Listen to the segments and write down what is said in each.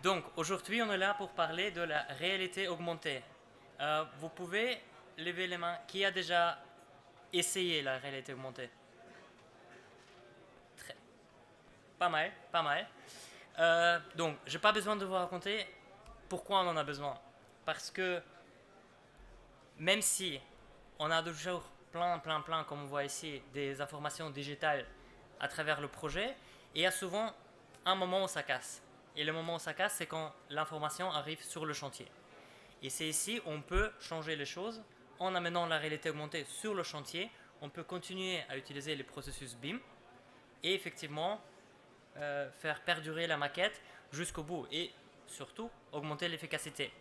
Donc, aujourd'hui, on est là pour parler de la réalité augmentée. Vous pouvez lever les mains. Qui a déjà essayé la réalité augmentée? Très- Pas mal, pas mal. Donc, j'ai pas besoin de vous raconter pourquoi on en a besoin. Parce que même si on a toujours plein, comme on voit ici, des informations digitales à travers le projet, il y a souvent un moment où ça casse. Et le moment où ça casse, c'est quand l'information arrive sur le chantier. Et c'est ici où on peut changer les choses en amenant la réalité augmentée sur le chantier. On peut continuer à utiliser les processus BIM et effectivement faire perdurer la maquette jusqu'au bout et surtout augmenter l'efficacité.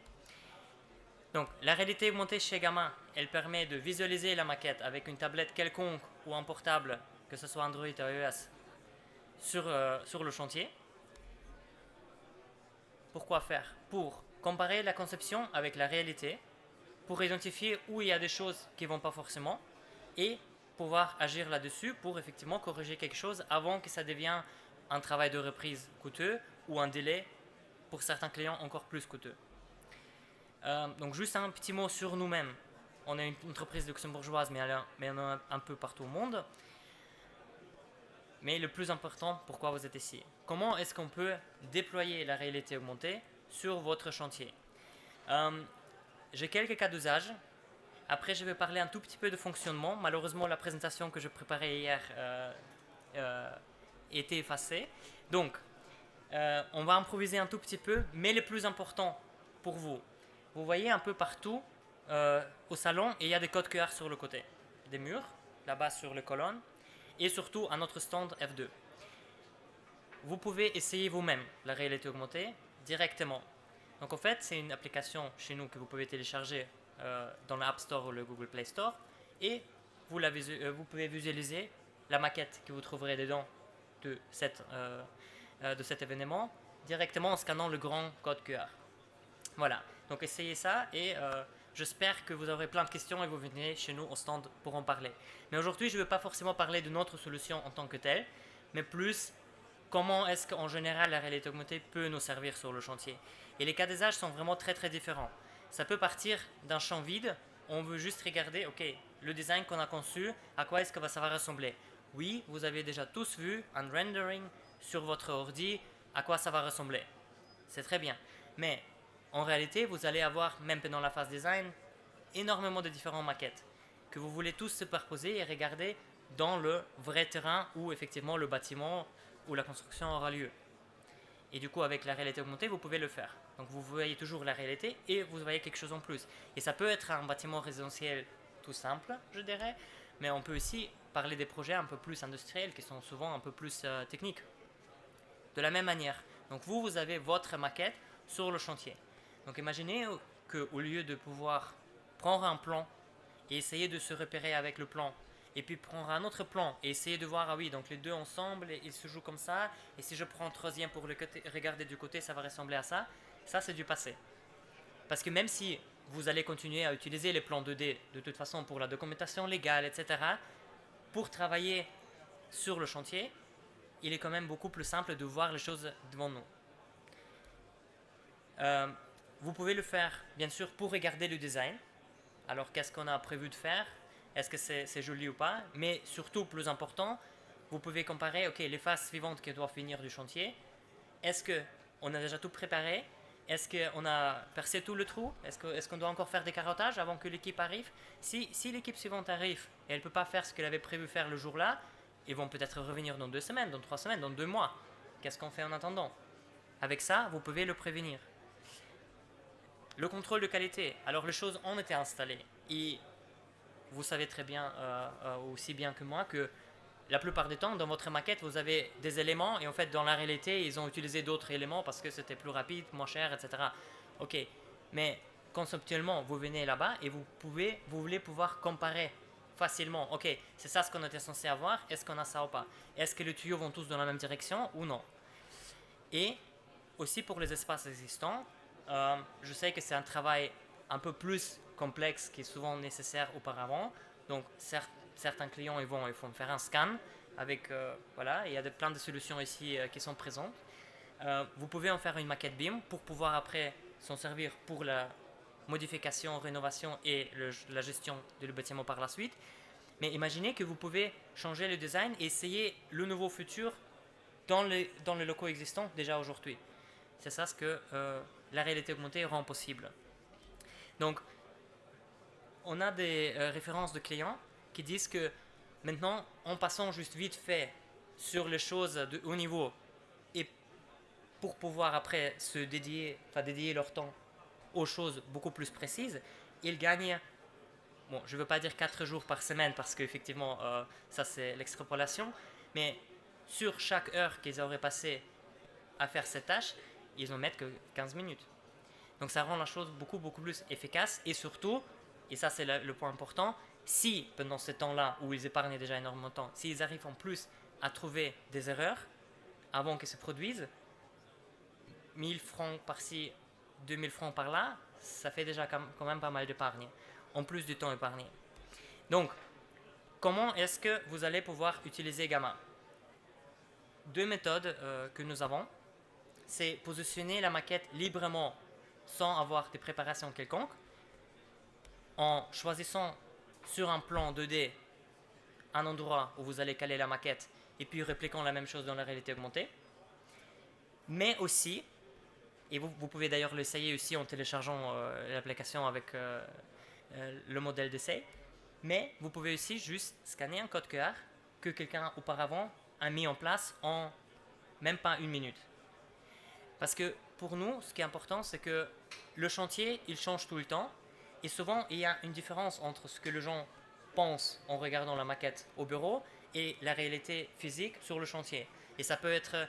Donc la réalité augmentée chez Gamma, elle permet de visualiser la maquette avec une tablette quelconque ou un portable, que ce soit Android ou iOS, sur le chantier. Pourquoi faire? Pour comparer la conception avec la réalité, pour identifier où il y a des choses qui ne vont pas forcément et pouvoir agir là-dessus pour effectivement corriger quelque chose avant que ça devienne un travail de reprise coûteux ou un délai pour certains clients encore plus coûteux. Donc juste un petit mot sur nous-mêmes. On est une entreprise luxembourgeoise, mais on est un peu partout au monde. Mais le plus important, pourquoi vous êtes ici? Comment est-ce qu'on peut déployer la réalité augmentée sur votre chantier? J'ai quelques cas d'usage. Après, je vais parler un tout petit peu de fonctionnement. Malheureusement, la présentation que je préparais hier euh, était effacée. Donc, on va improviser un tout petit peu, mais le plus important pour vous, vous voyez un peu partout au salon, et il y a des codes QR sur le côté des murs, là-bas sur les colonnes, et surtout à notre stand F2. Vous pouvez essayer vous-même la réalité augmentée directement. Donc en fait, c'est une application chez nous que vous pouvez télécharger dans l'App Store ou le Google Play Store, et vous pouvez visualiser la maquette que vous trouverez dedans de, de cet événement directement en scannant le grand code QR. Voilà, donc essayez ça et j'espère que vous aurez plein de questions et vous venez chez nous au stand pour en parler. Mais aujourd'hui, je ne veux pas forcément parler de notre solution en tant que telle, mais plus comment est-ce qu'en général la réalité augmentée peut nous servir sur le chantier. Et les cas d'usage sont vraiment très différents. Ça peut partir d'un champ vide, on veut juste regarder, ok, le design qu'on a conçu, à quoi est-ce que ça va ressembler. Oui, vous avez déjà tous vu un rendering sur votre ordi, à quoi ça va ressembler. C'est très bien. Mais en réalité, vous allez avoir, même pendant la phase design, énormément de différentes maquettes que vous voulez tous superposer et regarder dans le vrai terrain où effectivement le bâtiment ou la construction aura lieu. Et du coup, avec la réalité augmentée, vous pouvez le faire. Donc vous voyez toujours la réalité et vous voyez quelque chose en plus. Et ça peut être un bâtiment résidentiel tout simple, je dirais, mais on peut aussi parler des projets un peu plus industriels qui sont souvent un peu plus techniques. De la même manière, donc vous avez votre maquette sur le chantier. Donc imaginez qu'au lieu de pouvoir prendre un plan et essayer de se repérer avec le plan, et puis prendre un autre plan et essayer de voir, ah oui, donc les deux ensemble, ils se jouent comme ça, et si je prends un troisième pour le côté, regarder du côté, ça va ressembler à ça, ça c'est du passé. Parce que même si vous allez continuer à utiliser les plans 2D de toute façon pour la documentation légale, etc., pour travailler sur le chantier, il est quand même beaucoup plus simple de voir les choses devant nous. Euh, Vous pouvez le faire, bien sûr, pour regarder le design. Alors, qu'est-ce qu'on a prévu de faire? Est-ce que c'est joli ou pas? Mais surtout, plus important, vous pouvez comparer, ok, les phases suivantes qui doivent finir du chantier. Est-ce qu'on a déjà tout préparé? Est-ce qu'on a percé tout le trou? Est-ce qu'on doit encore faire des carottages avant que l'équipe arrive? Si l'équipe suivante arrive et elle ne peut pas faire ce qu'elle avait prévu faire le jour-là, ils vont peut-être revenir dans 2 semaines, dans 3 semaines, dans 2 mois. Qu'est-ce qu'on fait en attendant? Avec ça, vous pouvez le prévenir. Le contrôle de qualité. Alors les choses ont été installées et vous savez très bien, aussi bien que moi, que la plupart du temps, dans votre maquette, vous avez des éléments et en fait, dans la réalité, ils ont utilisé d'autres éléments parce que c'était plus rapide, moins cher, etc. Ok, mais conceptuellement, vous venez là-bas et vous voulez pouvoir comparer facilement. Ok, c'est ça ce qu'on était censé avoir, est-ce qu'on a ça ou pas? Est-ce que les tuyaux vont tous dans la même direction ou non? Et aussi pour les espaces existants, je sais que c'est un travail un peu plus complexe qui est souvent nécessaire auparavant. Donc certains clients ils vont faire un scan avec voilà, il y a plein de solutions ici qui sont présentes. Vous pouvez en faire une maquette BIM pour pouvoir après s'en servir pour la modification, rénovation et la gestion du bâtiment par la suite. Mais imaginez que vous pouvez changer le design et essayer le nouveau futur dans les locaux existants déjà aujourd'hui. C'est ça ce que la réalité augmentée rend possible. Donc, on a des références de clients qui disent que maintenant, en passant juste vite fait sur les choses de haut niveau et pour pouvoir après dédier leur temps aux choses beaucoup plus précises, ils gagnent, bon, je ne veux pas dire 4 jours par semaine parce qu'effectivement, ça c'est l'extrapolation, mais sur chaque heure qu'ils auraient passé à faire cette tâche, ils n'en mettent que 15 minutes. Donc ça rend la chose beaucoup plus efficace et surtout, et ça c'est le point important, si pendant ce temps-là où ils épargnent déjà énormément de temps, s'ils arrivent en plus à trouver des erreurs avant qu'elles se produisent, 1000 francs par-ci, 2000 francs par-là, ça fait déjà quand même pas mal d'épargne, en plus du temps épargné. Donc, comment est-ce que vous allez pouvoir utiliser Gamma? Deux méthodes que nous avons, c'est positionner la maquette librement sans avoir de préparation quelconque, en choisissant sur un plan 2D un endroit où vous allez caler la maquette et puis répliquant la même chose dans la réalité augmentée. Mais aussi, et vous pouvez d'ailleurs l'essayer aussi en téléchargeant l'application avec le modèle d'essai, mais vous pouvez aussi juste scanner un code QR que quelqu'un auparavant a mis en place en même pas une minute. Parce que pour nous, ce qui est important, c'est que le chantier, il change tout le temps. Et souvent, il y a une différence entre ce que les gens pensent en regardant la maquette au bureau et la réalité physique sur le chantier. Et ça peut être,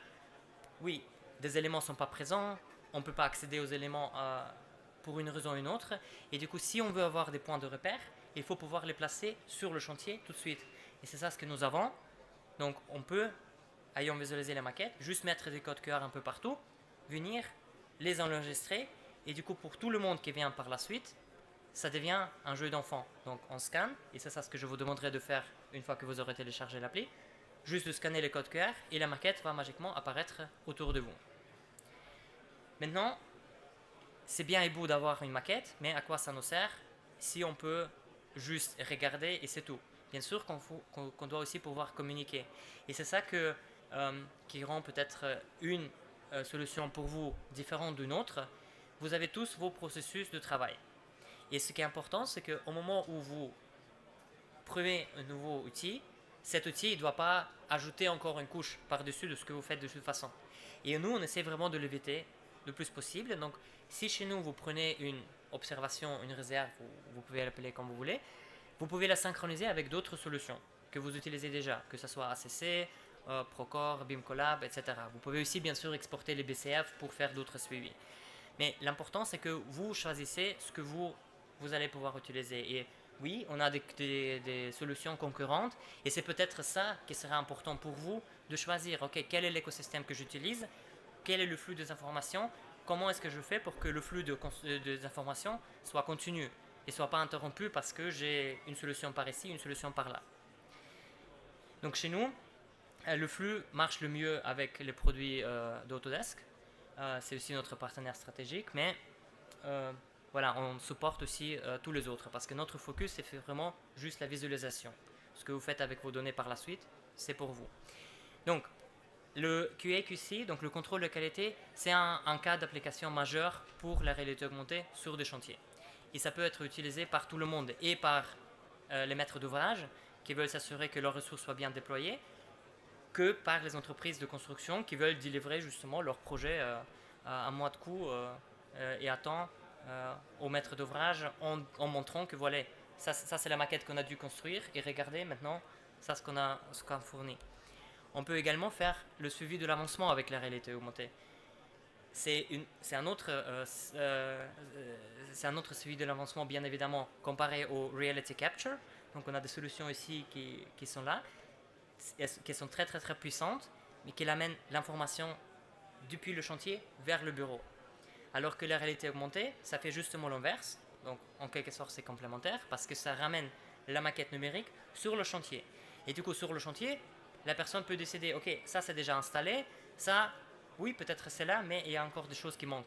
oui, des éléments ne sont pas présents, on ne peut pas accéder aux éléments pour une raison ou une autre. Et du coup, si on veut avoir des points de repère, il faut pouvoir les placer sur le chantier tout de suite. Et c'est ça ce que nous avons. Donc, on peut, ayant visualisé la maquette, juste mettre des codes QR un peu partout, venir les enregistrer. Et du coup, pour tout le monde qui vient par la suite, ça devient un jeu d'enfant. Donc, on scanne, et c'est ça ce que je vous demanderai de faire une fois que vous aurez téléchargé l'appli. Juste de scanner les codes QR et la maquette va magiquement apparaître autour de vous. Maintenant, c'est bien et beau d'avoir une maquette, mais à quoi ça nous sert si on peut juste regarder et c'est tout. Bien sûr qu'on doit aussi pouvoir communiquer. Et c'est ça qui rend peut-être une solution pour vous différente d'une autre. Vous avez tous vos processus de travail. Et ce qui est important, c'est qu'au moment où vous prenez un nouveau outil, cet outil ne doit pas ajouter encore une couche par-dessus de ce que vous faites de toute façon. Et nous, on essaie vraiment de l'éviter le plus possible. Donc, si chez nous, vous prenez une observation, une réserve, vous pouvez l'appeler comme vous voulez, vous pouvez la synchroniser avec d'autres solutions que vous utilisez déjà, que ce soit ACC, Procore, BIMCollab, etc. Vous pouvez aussi, bien sûr, exporter les BCF pour faire d'autres suivis. Mais l'important, c'est que vous choisissez ce que vous allez pouvoir utiliser. Et oui, on a des solutions concurrentes et c'est peut-être ça qui sera important pour vous de choisir, ok, quel est l'écosystème que j'utilise, quel est le flux des informations, comment est-ce que je fais pour que le flux des informations soit continu et ne soit pas interrompu parce que j'ai une solution par ici, une solution par là. Donc chez nous, le flux marche le mieux avec les produits d'Autodesk. C'est aussi notre partenaire stratégique, mais voilà, on supporte aussi tous les autres parce que notre focus, c'est vraiment juste la visualisation. Ce que vous faites avec vos données par la suite, c'est pour vous. Donc, le QA/QC, donc le contrôle de qualité, c'est un cas d'application majeur pour la réalité augmentée sur des chantiers. Et ça peut être utilisé par tout le monde et par les maîtres d'ouvrage qui veulent s'assurer que leurs ressources soient bien déployées, que par les entreprises de construction qui veulent délivrer justement leur projet à un mois de coût et à temps aux maîtres d'ouvrage en montrant que voilà, ça c'est la maquette qu'on a dû construire et regardez maintenant ça ce qu'on a fourni. On peut également faire le suivi de l'avancement avec la réalité augmentée. C'est un autre suivi de l'avancement bien évidemment comparé au Reality Capture. Donc on a des solutions ici qui sont là, qui sont très puissantes, mais qui amènent l'information depuis le chantier vers le bureau. Alors que la réalité augmentée, ça fait justement l'inverse. Donc en quelque sorte c'est complémentaire parce que ça ramène la maquette numérique sur le chantier. Et du coup sur le chantier, la personne peut décider, ok, ça c'est déjà installé, ça oui, peut-être c'est là, mais il y a encore des choses qui manquent.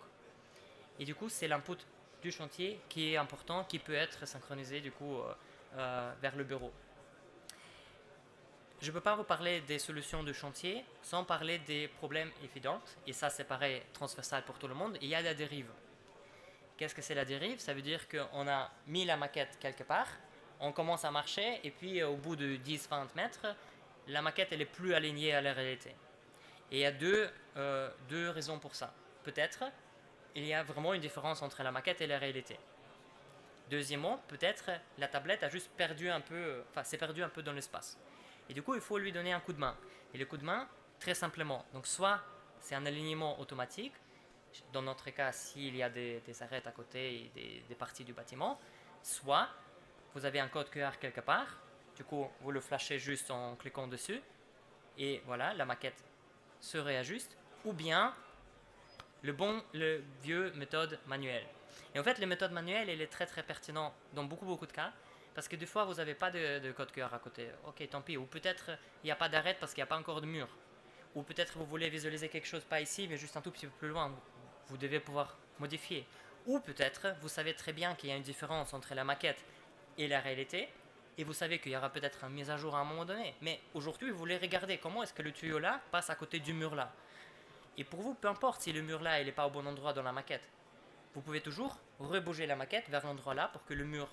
Et du coup, c'est l'input du chantier qui est important, qui peut être synchronisé du coup vers le bureau. Je ne peux pas vous parler des solutions de chantier sans parler des problèmes évidents, et ça c'est pareil, transversal pour tout le monde. Il y a la dérive. Qu'est-ce que c'est la dérive? Ça veut dire qu'on a mis la maquette quelque part, on commence à marcher, et puis au bout de 10-20 mètres, la maquette elle est plus alignée à la réalité. Et il y a deux raisons pour ça. Peut-être il y a vraiment une différence entre la maquette et la réalité. Deuxièmement, peut-être la tablette a juste perdu un peu, s'est perdue un peu dans l'espace. Et du coup, il faut lui donner un coup de main. Et le coup de main, très simplement, donc soit c'est un alignement automatique, dans notre cas, s'il y a des arêtes à côté et des parties du bâtiment, soit vous avez un code QR quelque part, du coup, vous le flashez juste en cliquant dessus, et voilà, la maquette se réajuste, ou bien le vieux méthode manuelle. Et en fait, les méthodes manuelles, elle est très très pertinente dans beaucoup de cas, parce que des fois, vous n'avez pas de code cœur à côté. Ok, tant pis. Ou peut-être il n'y a pas d'arête parce qu'il n'y a pas encore de mur. Ou peut-être vous voulez visualiser quelque chose, pas ici, mais juste un tout petit peu plus loin. Vous devez pouvoir modifier. Ou peut-être vous savez très bien qu'il y a une différence entre la maquette et la réalité, et vous savez qu'il y aura peut-être une mise à jour à un moment donné. Mais aujourd'hui, vous voulez regarder comment est-ce que le tuyau là passe à côté du mur là. Et pour vous, peu importe si le mur là, il n'est pas au bon endroit dans la maquette. Vous pouvez toujours rebouger la maquette vers l'endroit là pour que le mur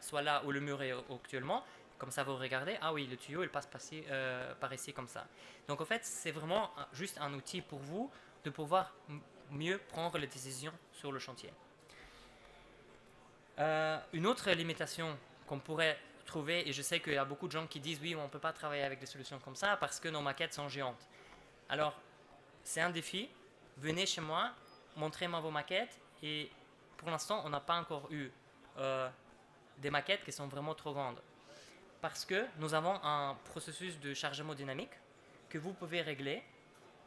soit là où le mur est actuellement. Comme ça, vous regardez, ah oui, le tuyau, il passe par ici comme ça. Donc en fait, c'est vraiment juste un outil pour vous de pouvoir mieux prendre les décisions sur le chantier. Une autre limitation qu'on pourrait trouver, et je sais qu'il y a beaucoup de gens qui disent oui, on ne peut pas travailler avec des solutions comme ça parce que nos maquettes sont géantes. Alors, c'est un défi. Venez chez moi, montrez-moi vos maquettes. Et pour l'instant, on n'a pas encore eu des maquettes qui sont vraiment trop grandes. Parce que nous avons un processus de chargement dynamique que vous pouvez régler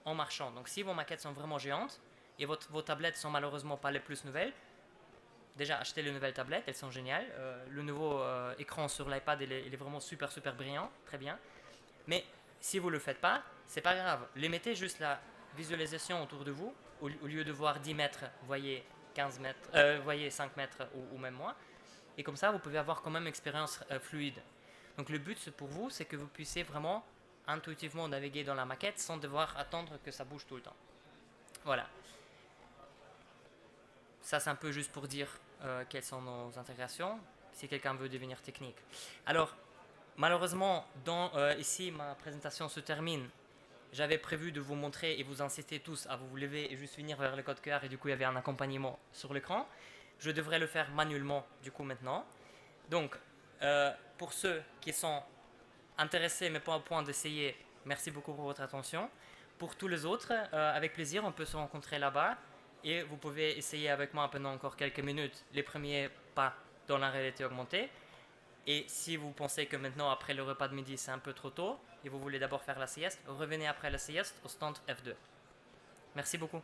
en marchant. Donc si vos maquettes sont vraiment géantes et vos tablettes sont malheureusement pas les plus nouvelles, déjà achetez les nouvelles tablettes, elles sont géniales. Le nouveau écran sur l'iPad, il est vraiment super brillant, très bien. Mais si vous ne le faites pas, c'est pas grave. Les mettez juste la visualisation autour de vous. Au lieu de voir 10 mètres, voyez 15 mètres, voyez 5 mètres ou même moins. Et comme ça, vous pouvez avoir quand même une expérience fluide. Donc le but pour vous, c'est que vous puissiez vraiment intuitivement naviguer dans la maquette sans devoir attendre que ça bouge tout le temps. Voilà. Ça, c'est un peu juste pour dire quelles sont nos intégrations, si quelqu'un veut devenir technique. Alors, malheureusement, ici, ma présentation se termine. J'avais prévu de vous montrer et vous inciter tous à vous lever et juste finir vers le code QR, et du coup, il y avait un accompagnement sur l'écran. Je devrais le faire manuellement, du coup, maintenant. Donc, pour ceux qui sont intéressés mais pas au point d'essayer, merci beaucoup pour votre attention. Pour tous les autres, avec plaisir, on peut se rencontrer là-bas et vous pouvez essayer avec moi pendant encore quelques minutes les premiers pas dans la réalité augmentée. Et si vous pensez que maintenant, après le repas de midi, c'est un peu trop tôt et vous voulez d'abord faire la sieste, revenez après la sieste au stand F2. Merci beaucoup.